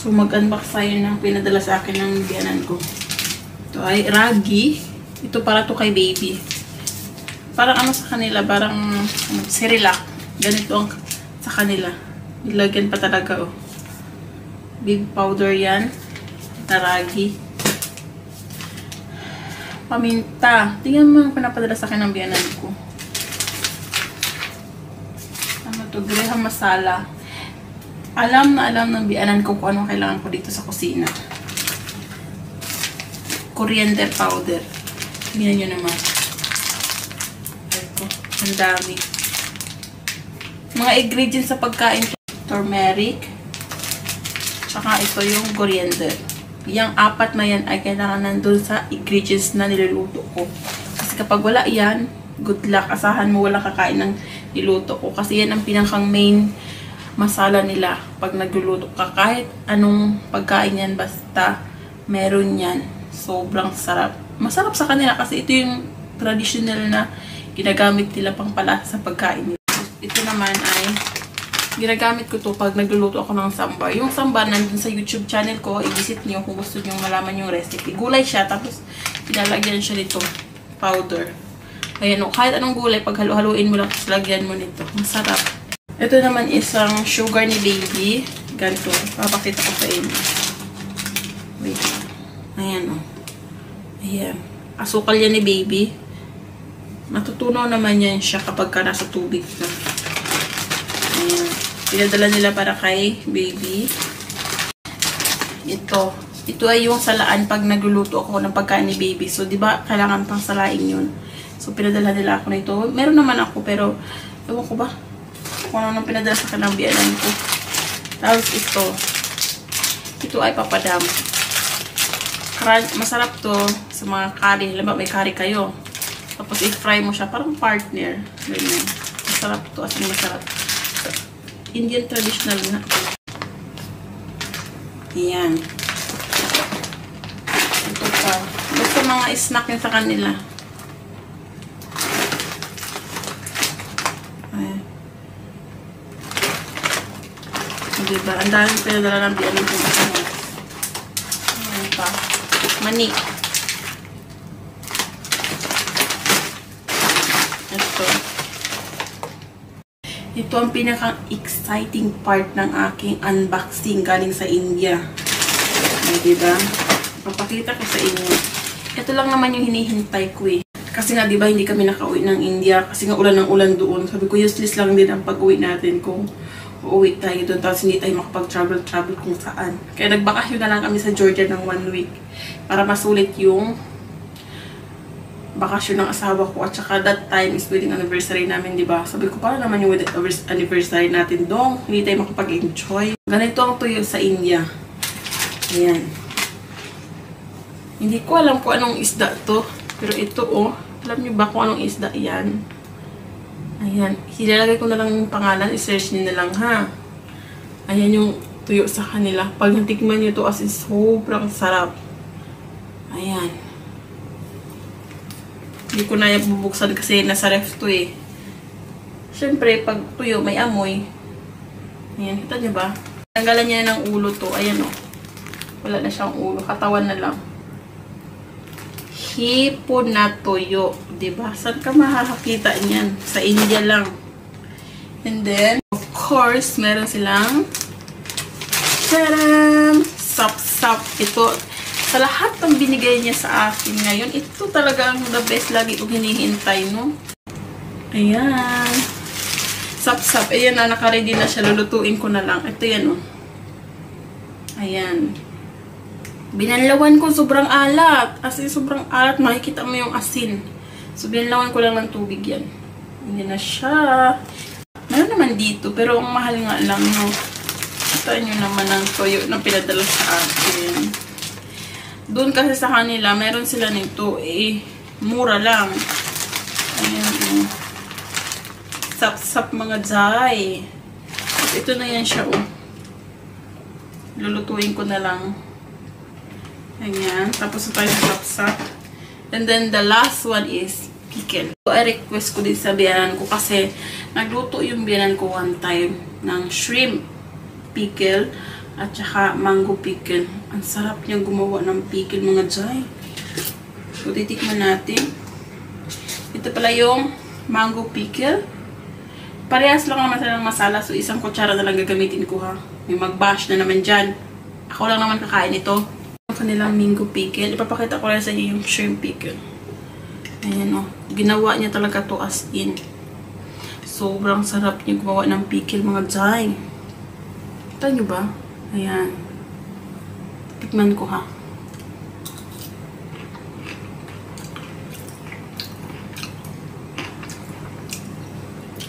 So, mag-unbox tayo ng pinadala sa akin ng biyanan ko. Ito ay ragi. Ito para to kay baby. Parang ano sa kanila, parang Cerelac. Ganito ang sa kanila. Ilagyan pa talaga, oh. Big powder yan. Na ragi. Paminta. Tingnan mo ang pinapadala sa akin ng biyanan ko. Ano to? Graham masala. Alam na alam ng biyanan ko kung anong kailangan ko dito sa kusina. Coriander powder. Tingnan nyo naman. Ito. Ang dami. Mga ingredients sa pagkain. Turmeric. Tsaka ito yung coriander. Yung apat na yan ay kailangan nandun sa ingredients na niluluto ko. Kasi kapag wala yan, good luck. Asahan mo walang kakain ng niluto ko. Kasi yan ang pinakang main masala nila pag nagluluto ka. Kahit anong pagkain yan, basta meron yan. Sobrang sarap. Masarap sa kanila kasi ito yung traditional na ginagamit nila pang palasa sa pagkain nila. Ito naman ay ginagamit ko to pag nagluluto ako ng sambar. Yung sambar nandun sa YouTube channel ko. I-visit nyo kung gusto nyo malaman yung recipe. Gulay siya, tapos pinalagyan siya nito powder. Ayan o, kahit anong gulay, pag halu-haluin mo lang, lagyan mo nito. Masarap. Ito naman isang sugar ni baby. Ganito. Papakita ko sa inyo. Wait. Ayan o. Ayan. Asukal yan ni baby. Matutunaw naman yan siya kapag ka nasa tubig na. Ayan. Pinadala nila para kay baby. Ito. Ito ay yung salaan pag nagluluto ako ng pagkain ni baby. So, di ba, kailangan pang salain yun. So, pinadala nila ako na ito. Meron naman ako, pero, ewan ko ba? Kung ano nang pinadala sa kanang biyanan ko. Tapos ito. Ito ay papadam. Masarap to sa mga curry. Alam ba, may curry kayo. Tapos i-fry mo siya. Parang partner. Ganyan. Masarap to. As in masarap. Indian traditional na. Ayan. Ito pa. Basta mga snack yun sa kanila. Diba? Ang daming pinadala ng biyanin ko. Ayan pa. Mani. Ito. Ito ang pinaka-exciting part ng aking unboxing galing sa India. Diba? Papakita ko sa inyo. Ito lang naman yung hinihintay ko eh. Kasi nga diba hindi kami nakauwi ng India. Kasi nga ulan ng ulan doon. Sabi ko useless lang din ang pag-uwi natin kung uuwi tayo doon, tapos hindi tayo makapag-travel kung saan. Kaya nagbakasyon na lang kami sa Georgia ng 1 week para masulit yung bakasyon ng asawa ko. At saka that time is wedding anniversary namin, di ba? Sabi ko, para naman yung wedding anniversary natin doon, hindi tayo makapag-enjoy. Ganito ang tuyo sa India. Ayan. Hindi ko alam kung anong isda to, pero ito oh, alam nyo ba kung anong isda yan? Ayan. Hilalagay ko na lang yung pangalan. I-search nyo na lang, ha? Ayan yung tuyo sa kanila. Pag natikman nyo to, as in, sobrang sarap. Ayan. Hindi ko na yung bubuksan kasi nasa ref to eh. Siyempre, pag tuyo, may amoy. Ayan. Kita nyo ba? Tanggalan niya ng ulo to. Ayan o. Wala na siyang ulo. Katawan na lang. Hipon na tuyo. Diba? Saan ka makakakita niyan? Sa India lang. And then, of course, meron silang tadam! Sap-sap. Ito, sa lahat ng binigay niya sa akin ngayon, ito talaga ang the best lagi kong hinihintay, no? Ayan. Sap-sap. Ayan na, nakaready na siya. Lulutuin ko na lang. Ito yan, oh. Ayan. Binanlawan ko, sobrang alat. As in, sobrang alat. Makikita mo yung asin. So, binanlawan ko lang ng tubig yan. Hindi na siya. Meron naman dito, pero ang mahal nga lang, no? Ito nyo naman ang toyo na pinadala sa akin. Doon kasi sa kanila, meron sila nito, eh, mura lang. Ayan, sap-sap mga jay. Ito na yan siya, oh. Lulutuin ko na lang. Ayan. Tapos ito yung sap-sap. And then, the last one is pickle. So, I request ko din sa biyanan ko kasi nagluto yung biyanan ko one time ng shrimp pickle At saka mango pickle. Ang sarap niyang gumawa ng pickle mga Jai. So, titikman natin. Ito pala yung mango pickle. Parehas lang naman sila ng masala. So, isang kutsara na lang gagamitin ko ha. May mag-bash na naman dyan. Ako lang naman kakain ito. Ang kanilang mango pickle. Ipapakita ko lang sa inyo yung shrimp pickle. Ayan o. Ginawa niya talaga to as in. Sobrang sarap niya gumawa ng pickle mga Jai. Kita nyo ba? Ayan. Tikman ko ha.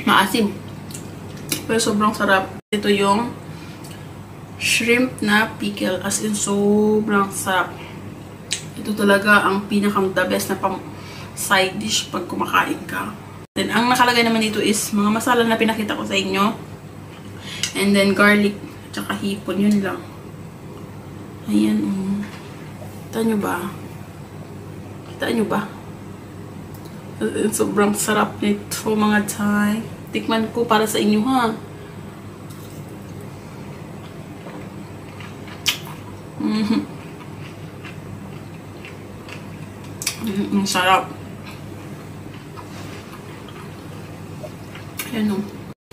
Maasim. Pero sobrang sarap. Ito yung shrimp na pickle. As in, sobrang sarap. Ito talaga ang pinaka-the best na pang side dish pag kumakain ka. Then, ang nakalagay naman dito is mga masala na pinakita ko sa inyo. And then, garlic, tsaka hipon. Yun lang. Ayan. Kita nyo ba? Kita nyo ba? Sobrang sarap nito mga Thai. Tikman ko para sa inyo ha. Ang sarap. Ayan o.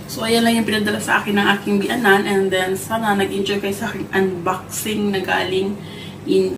So, ayan lang yung pinadala sa akin ng aking bianan. And then, sana nag-enjoy kayo sa aking unboxing na galing in